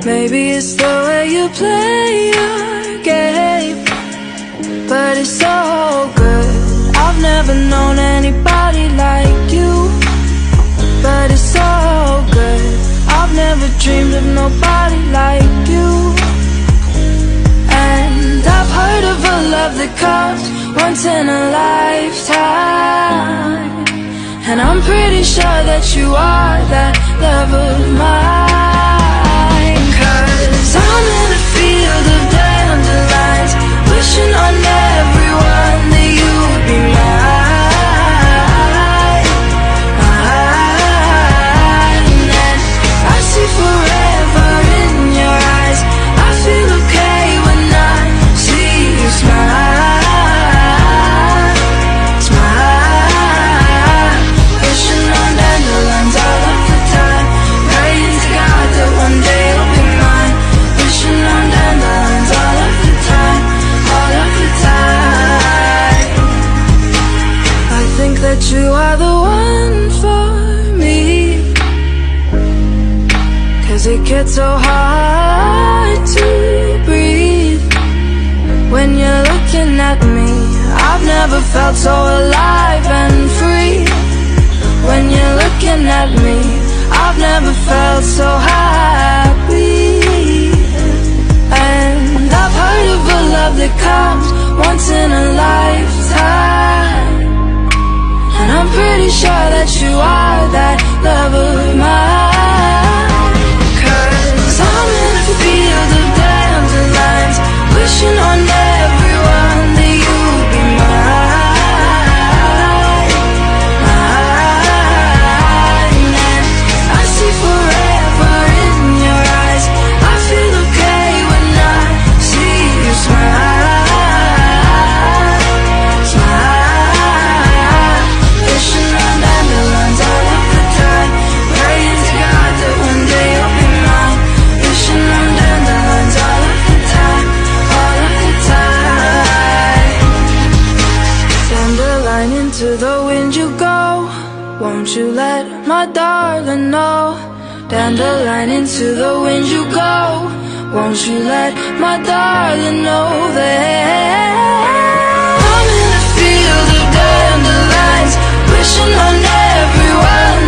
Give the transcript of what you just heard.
Maybe it's the way you play your game, but it's so good. I've never known anybody like you, but it's so good. I've never dreamed of nobody like you. And I've heard of a love that comes once in a lifetime, and I'm pretty sure that you are that love of mine. 'Cause I'm in a field of dandelions, wishing on everyone that you would be mine, mine. And I see forever in your eyes. I feel okay when I see you smile, smile. Wishing on dandelions all of the time, praying to God that one day you'll be mine. Wishing on dandelions all of the time, all of the time. I think that you are the one for me, 'cause it gets so hard to breathe when you're looking at me. I've never felt so alive and free when you're looking at me. I've never felt so happy. And I've heard of a love that comes once in a lifetime, and I'm pretty sure that you are that love of mine. 'Cause I'm in a field of dandelions, wishing on everyone that you would be mine, mine. And I see forever in your eyes. I feel okay when I see you smile, smile. Wishing on dandelions all of the time, praying to God that one day you'll be mine. Wishing on dandelions all of the time, all of the time. Dandelion, into the wind you go, won't you let my darling know? Dandelion, into the wind you go, won't you let my darling know that I'm in a field of dandelions, wishing on everyone